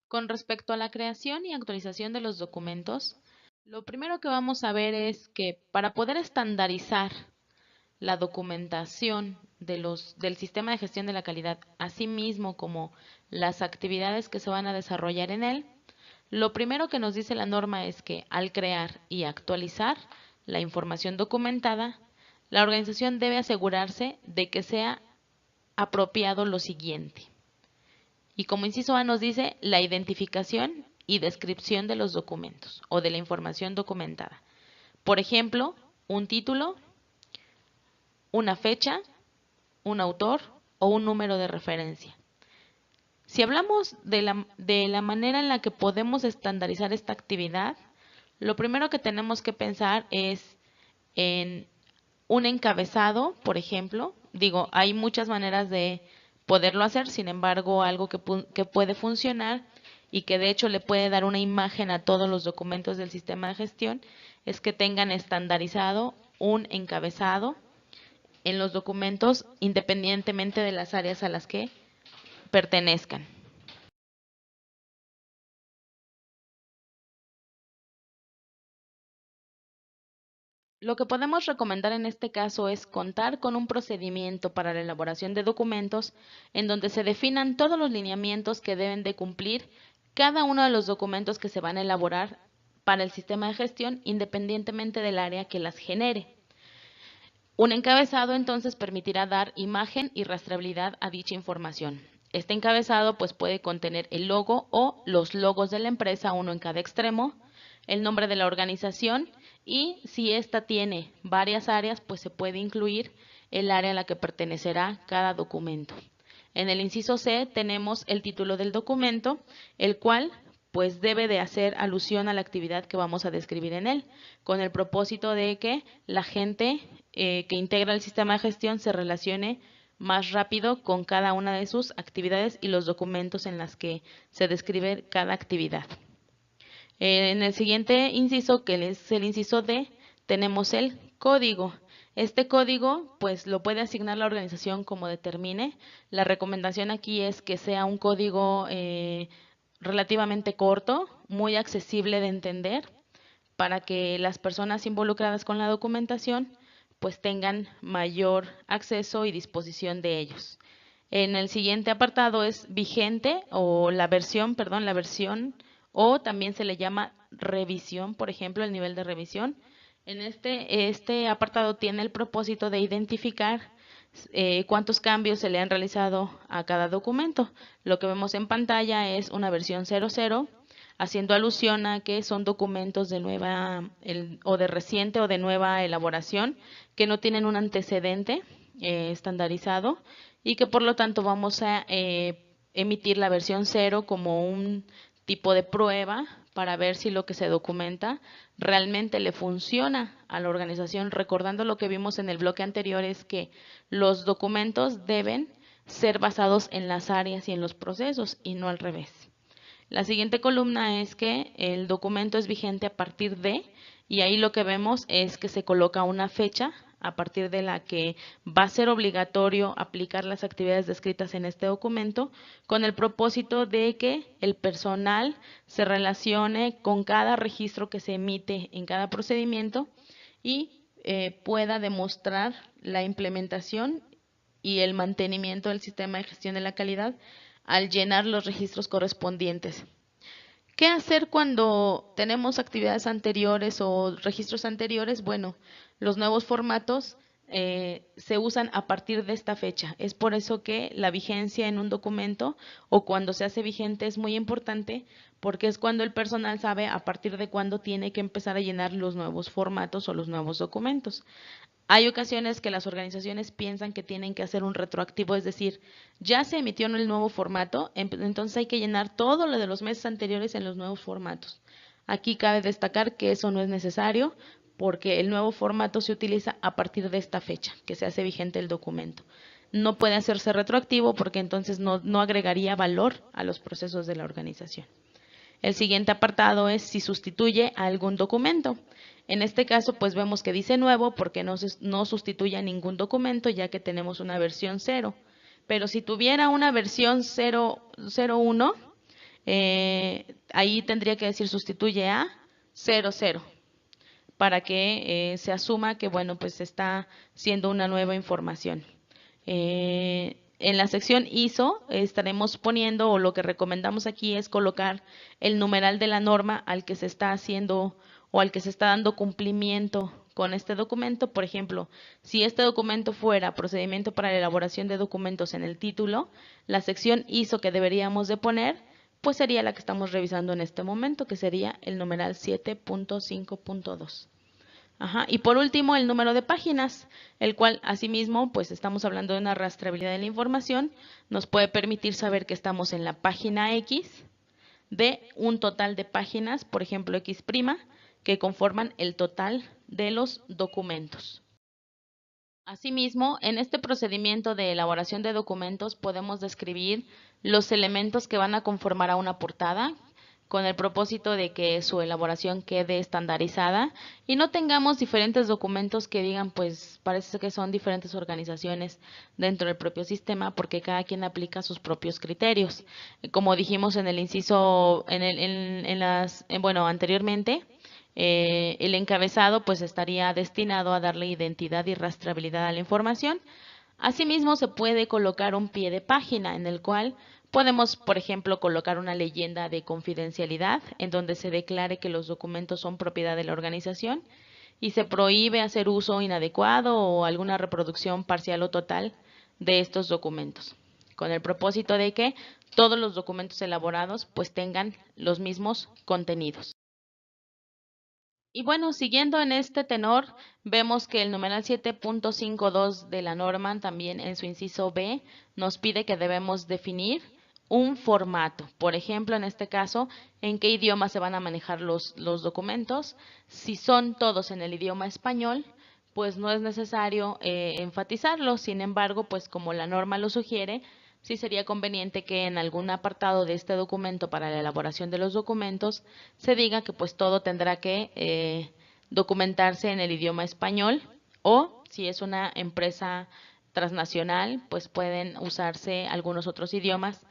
Con respecto a la creación y actualización de los documentos, lo primero que vamos a ver es que para poder estandarizar la documentación del sistema de gestión de la calidad, así mismo como las actividades que se van a desarrollar en él, lo primero que nos dice la norma es que al crear y actualizar la información documentada, la organización debe asegurarse de que sea apropiado lo siguiente. Y como inciso A nos dice la identificación y descripción de los documentos o de la información documentada. Por ejemplo, un título, una fecha, un autor o un número de referencia. Si hablamos de la manera en la que podemos estandarizar esta actividad, lo primero que tenemos que pensar es en un encabezado, por ejemplo. Digo, hay muchas maneras de poderlo hacer, sin embargo, algo que puede funcionar y que de hecho le puede dar una imagen a todos los documentos del sistema de gestión es que tengan estandarizado un encabezado en los documentos independientemente de las áreas a las que pertenezcan. Lo que podemos recomendar en este caso es contar con un procedimiento para la elaboración de documentos en donde se definan todos los lineamientos que deben de cumplir cada uno de los documentos que se van a elaborar para el sistema de gestión independientemente del área que las genere. Un encabezado entonces permitirá dar imagen y rastreabilidad a dicha información. Este encabezado pues puede contener el logo o los logos de la empresa, uno en cada extremo, el nombre de la organización y si ésta tiene varias áreas pues se puede incluir el área a la que pertenecerá cada documento. En el inciso C tenemos el título del documento, el cual pues debe de hacer alusión a la actividad que vamos a describir en él, con el propósito de que la gente que integra el sistema de gestión se relacione más rápido con cada una de sus actividades y los documentos en las que se describe cada actividad. En el siguiente inciso, que es el inciso D, tenemos el código. Este código, pues lo puede asignar la organización como determine. La recomendación aquí es que sea un código relativamente corto, muy accesible de entender, para que las personas involucradas con la documentación pues tengan mayor acceso y disposición de ellos. En el siguiente apartado es vigente o la versión, o también se le llama revisión, por ejemplo, el nivel de revisión. En este apartado tiene el propósito de identificar cuántos cambios se le han realizado a cada documento. Lo que vemos en pantalla es una versión 00, haciendo alusión a que son documentos de nueva o de reciente o de nueva elaboración que no tienen un antecedente estandarizado y que por lo tanto vamos a emitir la versión 0 como un tipo de prueba para ver si lo que se documenta realmente le funciona a la organización, recordando lo que vimos en el bloque anterior es que los documentos deben ser basados en las áreas y en los procesos y no al revés. La siguiente columna es que el documento es vigente a partir de, y ahí lo que vemos es que se coloca una fecha a partir de la que va a ser obligatorio aplicar las actividades descritas en este documento con el propósito de que el personal se relacione con cada registro que se emite en cada procedimiento y pueda demostrar la implementación y el mantenimiento del sistema de gestión de la calidad al llenar los registros correspondientes. ¿Qué hacer cuando tenemos actividades anteriores o registros anteriores? Bueno, los nuevos formatos se usan a partir de esta fecha. Es por eso que la vigencia en un documento o cuando se hace vigente es muy importante porque es cuando el personal sabe a partir de cuándo tiene que empezar a llenar los nuevos formatos o los nuevos documentos. Hay ocasiones que las organizaciones piensan que tienen que hacer un retroactivo, es decir, ya se emitió en el nuevo formato, entonces hay que llenar todo lo de los meses anteriores en los nuevos formatos. Aquí cabe destacar que eso no es necesario porque el nuevo formato se utiliza a partir de esta fecha, que se hace vigente el documento. No puede hacerse retroactivo porque entonces no agregaría valor a los procesos de la organización. El siguiente apartado es si sustituye a algún documento. En este caso, pues vemos que dice nuevo porque no sustituye a ningún documento ya que tenemos una versión 0. Pero si tuviera una versión 0.01, ahí tendría que decir sustituye a 00 para que se asuma que, bueno, pues está siendo una nueva información. En la sección ISO estaremos poniendo, o lo que recomendamos aquí es colocar el numeral de la norma al que se está haciendo o al que se está dando cumplimiento con este documento. Por ejemplo, si este documento fuera procedimiento para la elaboración de documentos en el título, la sección ISO que deberíamos de poner, pues sería la que estamos revisando en este momento, que sería el numeral 7.5.2. Ajá. Y por último, el número de páginas, el cual asimismo, pues estamos hablando de una rastreabilidad de la información, nos puede permitir saber que estamos en la página X de un total de páginas, por ejemplo, X', que conforman el total de los documentos. Asimismo, en este procedimiento de elaboración de documentos podemos describir los elementos que van a conformar a una portada, con el propósito de que su elaboración quede estandarizada y no tengamos diferentes documentos que digan, pues parece que son diferentes organizaciones dentro del propio sistema, porque cada quien aplica sus propios criterios. Como dijimos en el inciso, bueno, anteriormente, el encabezado pues estaría destinado a darle identidad y rastreabilidad a la información. Asimismo, se puede colocar un pie de página en el cual podemos, por ejemplo, colocar una leyenda de confidencialidad en donde se declare que los documentos son propiedad de la organización y se prohíbe hacer uso inadecuado o alguna reproducción parcial o total de estos documentos, con el propósito de que todos los documentos elaborados pues tengan los mismos contenidos. Y bueno, siguiendo en este tenor, vemos que el numeral 7.52 de la norma, también en su inciso B, nos pide que debemos definir un formato. Por ejemplo, en este caso, en qué idioma se van a manejar los documentos. Si son todos en el idioma español, pues no es necesario enfatizarlo. Sin embargo, pues como la norma lo sugiere, sí sería conveniente que en algún apartado de este documento para la elaboración de los documentos se diga que pues todo tendrá que documentarse en el idioma español, o si es una empresa transnacional, pues pueden usarse algunos otros idiomas,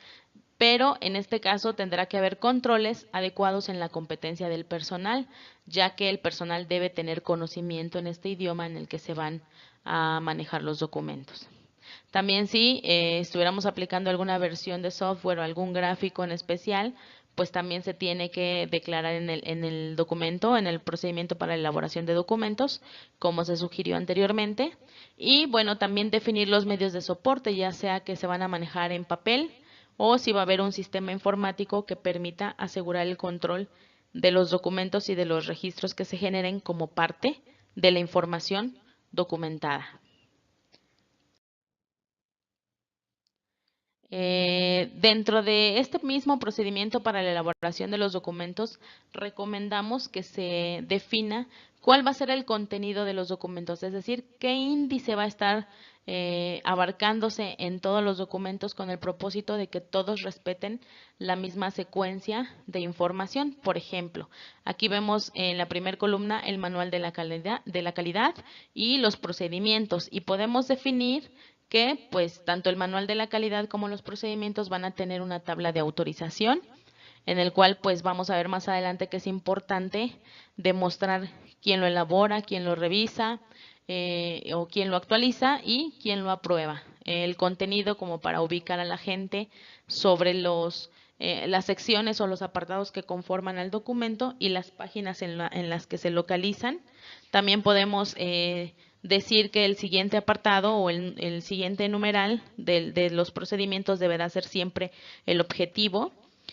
pero en este caso tendrá que haber controles adecuados en la competencia del personal, ya que el personal debe tener conocimiento en este idioma en el que se van a manejar los documentos. También si estuviéramos aplicando alguna versión de software o algún gráfico en especial, pues también se tiene que declarar en el documento, en el procedimiento para la elaboración de documentos, como se sugirió anteriormente. Y bueno, también definir los medios de soporte, ya sea que se van a manejar en papel o si va a haber un sistema informático que permita asegurar el control de los documentos y de los registros que se generen como parte de la información documentada. Dentro de este mismo procedimiento para la elaboración de los documentos, recomendamos que se defina cuál va a ser el contenido de los documentos, es decir, qué índice va a estar abarcándose en todos los documentos con el propósito de que todos respeten la misma secuencia de información. Por ejemplo, aquí vemos en la primera columna el manual de la calidad y los procedimientos, y podemos definir que pues tanto el manual de la calidad como los procedimientos van a tener una tabla de autorización, en el cual pues vamos a ver más adelante que es importante demostrar quién lo elabora, quién lo revisa o quién lo actualiza y quién lo aprueba. El contenido como para ubicar a la gente sobre las secciones o los apartados que conforman al documento y las páginas en las que se localizan. También podemos decir que el siguiente apartado o el siguiente numeral de los procedimientos deberá ser siempre el objetivo,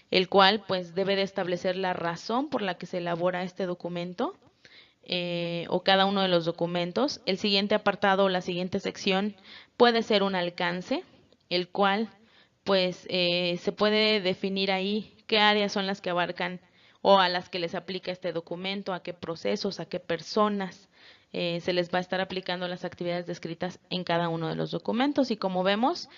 el cual pues debe de establecer la razón por la que se elabora este documento o cada uno de los documentos. El siguiente apartado o la siguiente sección puede ser un alcance, el cual pues se puede definir ahí qué áreas son las que abarcan o a las que les aplica este documento, a qué procesos, a qué personas se les va a estar aplicando las actividades descritas en cada uno de los documentos. Y como vemos,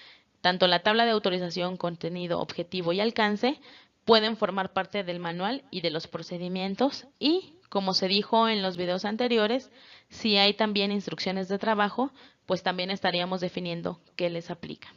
tanto la tabla de autorización, contenido, objetivo y alcance pueden formar parte del manual y de los procedimientos, y como se dijo en los videos anteriores, si hay también instrucciones de trabajo, pues también estaríamos definiendo qué les aplica.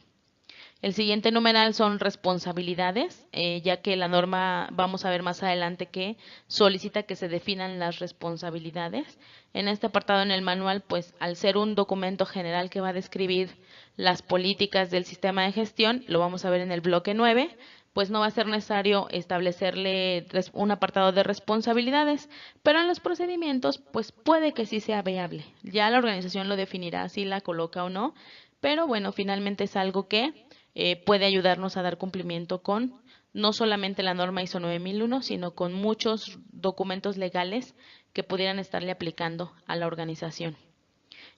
El siguiente numeral son responsabilidades, ya que la norma, vamos a ver más adelante, que solicita que se definan las responsabilidades. En este apartado en el manual, pues al ser un documento general que va a describir las políticas del sistema de gestión, lo vamos a ver en el bloque 9, pues no va a ser necesario establecerle un apartado de responsabilidades, pero en los procedimientos, pues puede que sí sea viable. Ya la organización lo definirá si la coloca o no, pero bueno, finalmente es algo que puede ayudarnos a dar cumplimiento con no solamente la norma ISO 9001, sino con muchos documentos legales que pudieran estarle aplicando a la organización.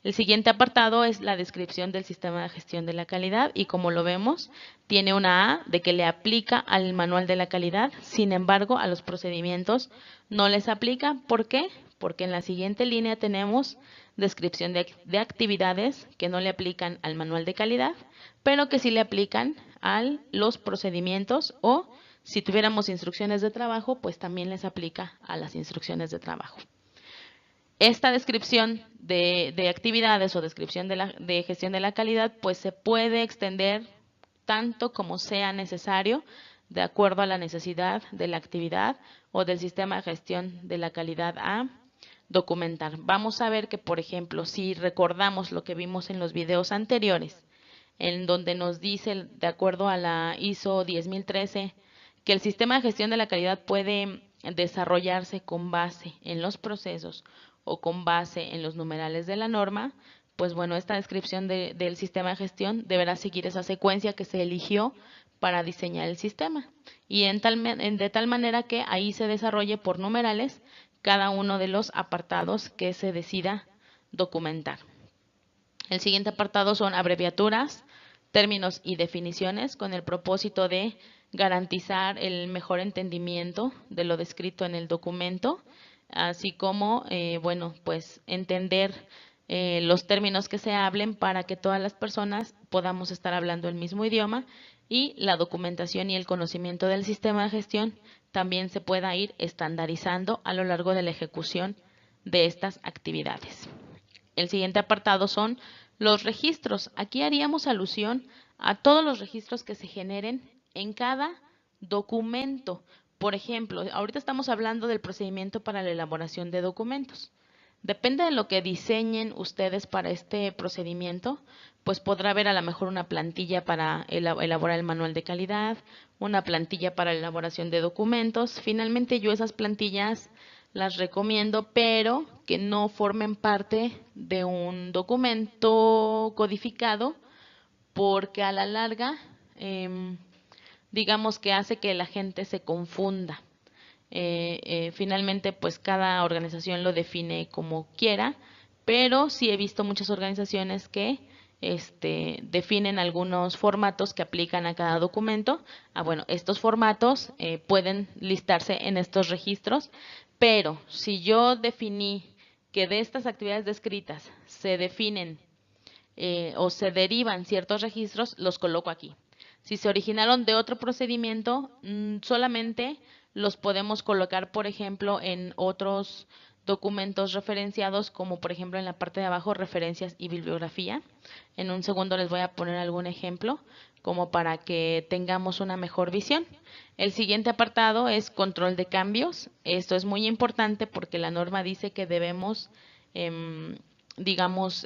El siguiente apartado es la descripción del sistema de gestión de la calidad y como lo vemos, tiene una A de que le aplica al manual de la calidad, sin embargo, a los procedimientos no les aplica. ¿Por qué? Porque en la siguiente línea tenemos descripción de actividades que no le aplican al manual de calidad, pero que sí le aplican a los procedimientos o si tuviéramos instrucciones de trabajo, pues también les aplica a las instrucciones de trabajo. Esta descripción de actividades o descripción de gestión de la calidad, pues se puede extender tanto como sea necesario de acuerdo a la necesidad de la actividad o del sistema de gestión de la calidad a documentar. Vamos a ver que, por ejemplo, si recordamos lo que vimos en los videos anteriores, en donde nos dice, de acuerdo a la ISO 10013, que el sistema de gestión de la calidad puede desarrollarse con base en los procesos o con base en los numerales de la norma, pues bueno, esta descripción del sistema de gestión deberá seguir esa secuencia que se eligió para diseñar el sistema y de tal manera que ahí se desarrolle por numerales cada uno de los apartados que se decida documentar. El siguiente apartado son abreviaturas, términos y definiciones con el propósito de garantizar el mejor entendimiento de lo descrito en el documento, así como, bueno, pues entender los términos que se hablen para que todas las personas podamos estar hablando el mismo idioma y la documentación y el conocimiento del sistema de gestión también se pueda ir estandarizando a lo largo de la ejecución de estas actividades. El siguiente apartado son los registros. Aquí haríamos alusión a todos los registros que se generen en cada documento. Por ejemplo, ahorita estamos hablando del procedimiento para la elaboración de documentos. Depende de lo que diseñen ustedes para este procedimiento, pues podrá haber a lo mejor una plantilla para elaborar el manual de calidad, una plantilla para la elaboración de documentos. Finalmente yo esas plantillas las recomiendo, pero que no formen parte de un documento codificado, porque a la larga, digamos que hace que la gente se confunda. Finalmente, pues cada organización lo define como quiera, pero sí he visto muchas organizaciones que definen algunos formatos que aplican a cada documento. Bueno, estos formatos pueden listarse en estos registros, pero si yo definí que de estas actividades descritas se definen o se derivan ciertos registros, los coloco aquí. Si se originaron de otro procedimiento, solamente los podemos colocar, por ejemplo, en otros documentos referenciados, como por ejemplo en la parte de abajo, referencias y bibliografía. En un segundo les voy a poner algún ejemplo, como para que tengamos una mejor visión. El siguiente apartado es control de cambios. Esto es muy importante porque la norma dice que debemos, digamos,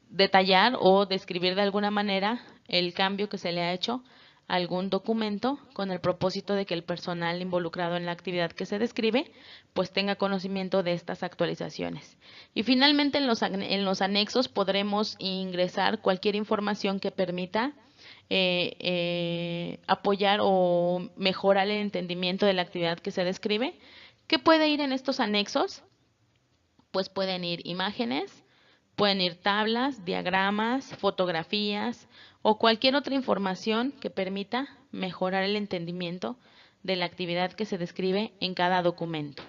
detallar o describir de alguna manera el cambio que se le ha hecho a algún documento con el propósito de que el personal involucrado en la actividad que se describe pues tenga conocimiento de estas actualizaciones. Y finalmente en los anexos podremos ingresar cualquier información que permita apoyar o mejorar el entendimiento de la actividad que se describe. ¿Qué puede ir en estos anexos? Pues pueden ir imágenes, pueden ir tablas, diagramas, fotografías o cualquier otra información que permita mejorar el entendimiento de la actividad que se describe en cada documento.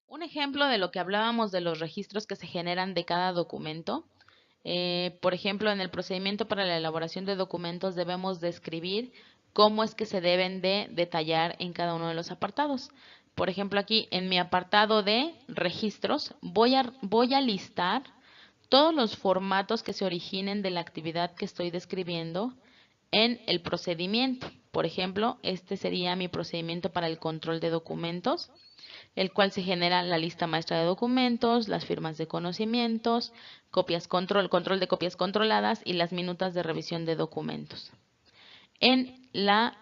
Un ejemplo de lo que hablábamos de los registros que se generan de cada documento. Por ejemplo, en el procedimiento para la elaboración de documentos debemos describir cómo es que se deben de detallar en cada uno de los apartados. Por ejemplo, aquí en mi apartado de registros voy a listar todos los formatos que se originen de la actividad que estoy describiendo en el procedimiento. Por ejemplo, este sería mi procedimiento para el control de documentos, el cual se genera la lista maestra de documentos, las firmas de conocimientos, control de copias controladas y las minutas de revisión de documentos. En la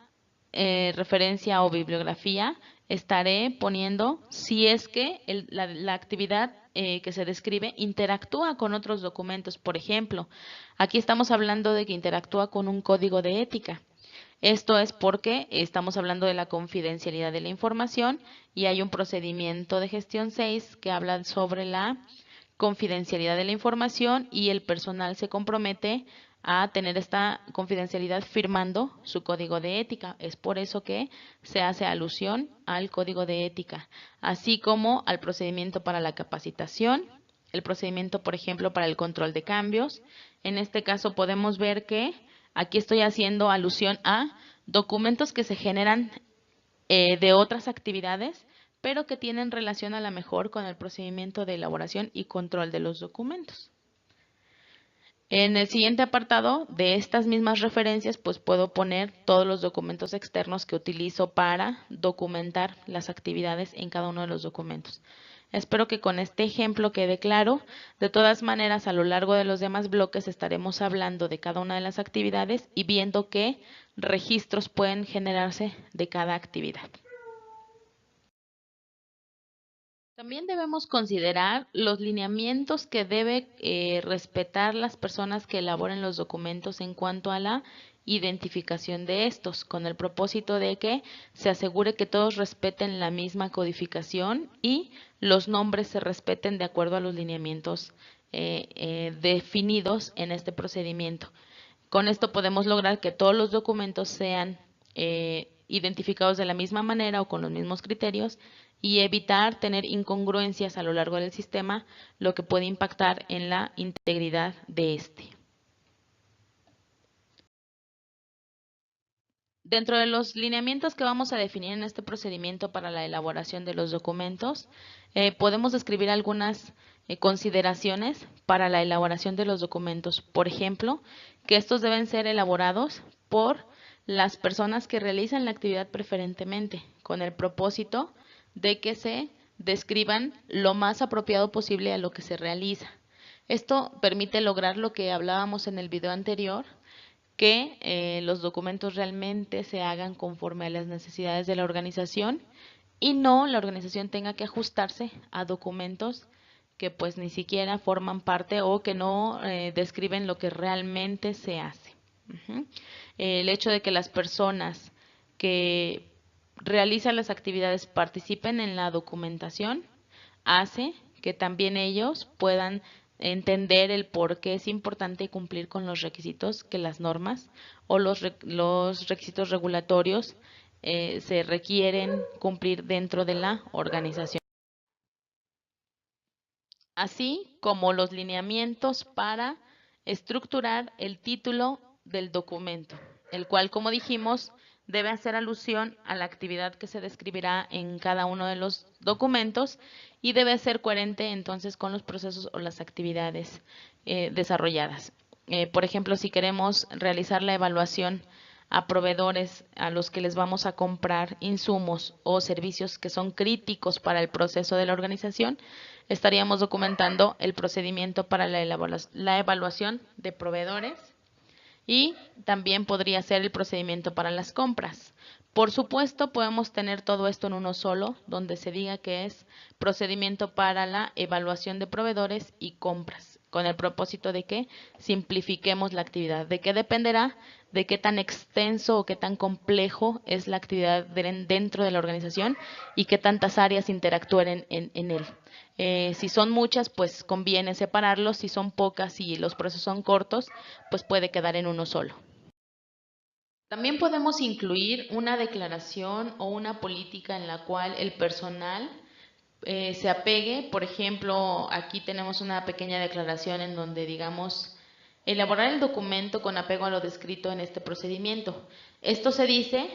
referencia o bibliografía estaré poniendo si es que la actividad que se describe interactúa con otros documentos. Por ejemplo, aquí estamos hablando de que interactúa con un código de ética. Esto es porque estamos hablando de la confidencialidad de la información y hay un procedimiento de gestión 6 que habla sobre la confidencialidad de la información y el personal se compromete a tener esta confidencialidad firmando su código de ética. Es por eso que se hace alusión al código de ética, así como al procedimiento para la capacitación, el procedimiento, por ejemplo, para el control de cambios. En este caso podemos ver que aquí estoy haciendo alusión a documentos que se generan de otras actividades, pero que tienen relación a la mejor con el procedimiento de elaboración y control de los documentos. En el siguiente apartado de estas mismas referencias, pues puedo poner todos los documentos externos que utilizo para documentar las actividades en cada uno de los documentos. Espero que con este ejemplo quede claro. De todas maneras, a lo largo de los demás bloques estaremos hablando de cada una de las actividades y viendo qué registros pueden generarse de cada actividad. También debemos considerar los lineamientos que debe respetar las personas que elaboren los documentos en cuanto a la identificación de estos, con el propósito de que se asegure que todos respeten la misma codificación y los nombres se respeten de acuerdo a los lineamientos definidos en este procedimiento. Con esto podemos lograr que todos los documentos sean identificados de la misma manera o con los mismos criterios y evitar tener incongruencias a lo largo del sistema, lo que puede impactar en la integridad de este. Dentro de los lineamientos que vamos a definir en este procedimiento para la elaboración de los documentos, podemos describir algunas consideraciones para la elaboración de los documentos. Por ejemplo, que estos deben ser elaborados por las personas que realizan la actividad preferentemente, con el propósito de que se describan lo más apropiado posible a lo que se realiza. Esto permite lograr lo que hablábamos en el video anterior, que los documentos realmente se hagan conforme a las necesidades de la organización y no la organización tenga que ajustarse a documentos que pues ni siquiera forman parte o que no describen lo que realmente se hace. El hecho de que las personas que realizan las actividades participen en la documentación hace que también ellos puedan entender el por qué es importante cumplir con los requisitos que las normas o los requisitos regulatorios se requieren cumplir dentro de la organización. Así como los lineamientos para estructurar el título del documento, el cual, como dijimos, debe hacer alusión a la actividad que se describirá en cada uno de los documentos y debe ser coherente entonces con los procesos o las actividades desarrolladas. Por ejemplo, si queremos realizar la evaluación a proveedores a los que les vamos a comprar insumos o servicios que son críticos para el proceso de la organización, estaríamos documentando el procedimiento para la evaluación de proveedores y también podría ser el procedimiento para las compras. Por supuesto, podemos tener todo esto en uno solo, donde se diga que es procedimiento para la evaluación de proveedores y compras, con el propósito de que simplifiquemos la actividad. ¿De qué dependerá? De qué tan extenso o qué tan complejo es la actividad dentro de la organización y qué tantas áreas interactúen en él. Si son muchas, pues conviene separarlos. Si son pocas y los procesos son cortos, pues puede quedar en uno solo. También podemos incluir una declaración o una política en la cual el personal se apegue. Por ejemplo, aquí tenemos una pequeña declaración en donde digamos elaborar el documento con apego a lo descrito en este procedimiento. Esto se dice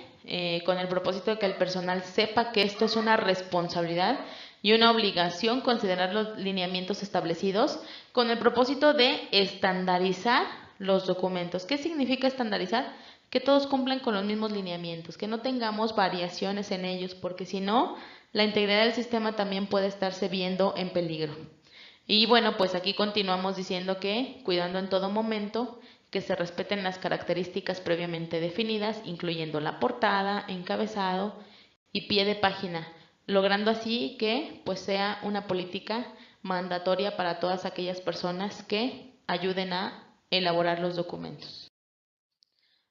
con el propósito de que el personal sepa que esto es una responsabilidad y una obligación considerar los lineamientos establecidos con el propósito de estandarizar los documentos. ¿Qué significa estandarizar? Que todos cumplan con los mismos lineamientos, que no tengamos variaciones en ellos, porque si no, la integridad del sistema también puede estarse viendo en peligro. Y bueno, pues aquí continuamos diciendo que cuidando en todo momento que se respeten las características previamente definidas, incluyendo la portada, encabezado y pie de página, logrando así que pues sea una política mandatoria para todas aquellas personas que ayuden a elaborar los documentos.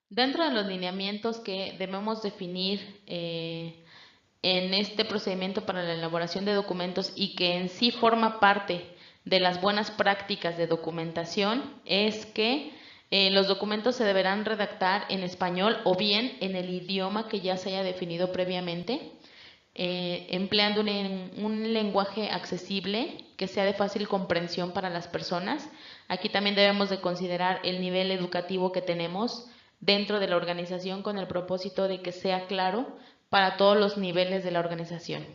Dentro de los lineamientos que debemos definir en este procedimiento para la elaboración de documentos y que en sí forma parte de las buenas prácticas de documentación es que los documentos se deberán redactar en español o bien en el idioma que ya se haya definido previamente, empleando un lenguaje accesible que sea de fácil comprensión para las personas. Aquí también debemos de considerar el nivel educativo que tenemos dentro de la organización con el propósito de que sea claro para todos los niveles de la organización.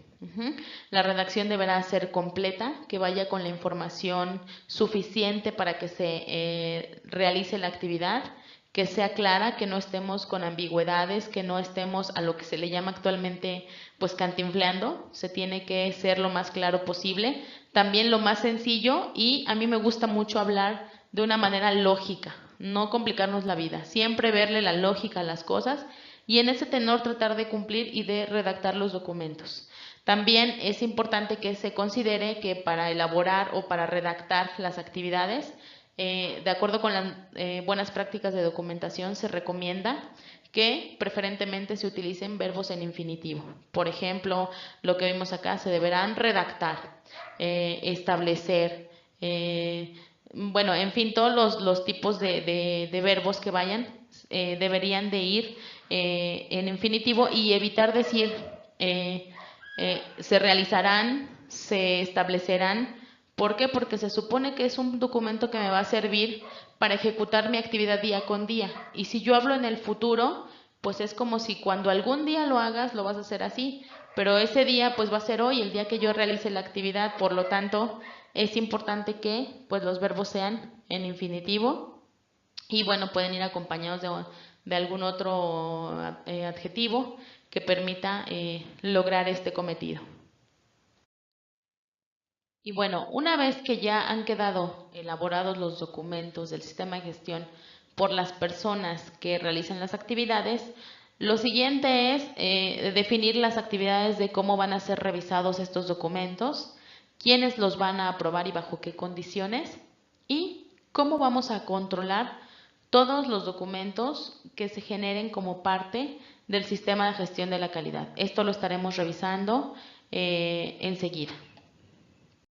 La redacción deberá ser completa, que vaya con la información suficiente para que se realice la actividad, que sea clara, que no estemos con ambigüedades, que no estemos a lo que se le llama actualmente pues cantinfleando, se tiene que ser lo más claro posible, también lo más sencillo y a mí me gusta mucho hablar de una manera lógica, no complicarnos la vida, siempre verle la lógica a las cosas y en ese tenor tratar de cumplir y de redactar los documentos. También es importante que se considere que para elaborar o para redactar las actividades, de acuerdo con las buenas prácticas de documentación, se recomienda que preferentemente se utilicen verbos en infinitivo. Por ejemplo, lo que vimos acá, se deberán redactar, establecer, bueno, en fin, todos los tipos de verbos que vayan deberían de ir en infinitivo y evitar decir se realizarán, se establecerán. ¿Por qué? Porque se supone que es un documento que me va a servir para ejecutar mi actividad día con día. Y si yo hablo en el futuro, pues es como si cuando algún día lo hagas, lo vas a hacer así. Pero ese día pues va a ser hoy, el día que yo realice la actividad. Por lo tanto, es importante que pues los verbos sean en infinitivo. Y bueno, pueden ir acompañados de algún otro adjetivo que permita lograr este cometido. Y bueno, una vez que ya han quedado elaborados los documentos del sistema de gestión por las personas que realizan las actividades, lo siguiente es definir las actividades de cómo van a ser revisados estos documentos, quiénes los van a aprobar y bajo qué condiciones, y cómo vamos a controlar todos los documentos que se generen como parte del sistema de gestión de la calidad. Esto lo estaremos revisando enseguida.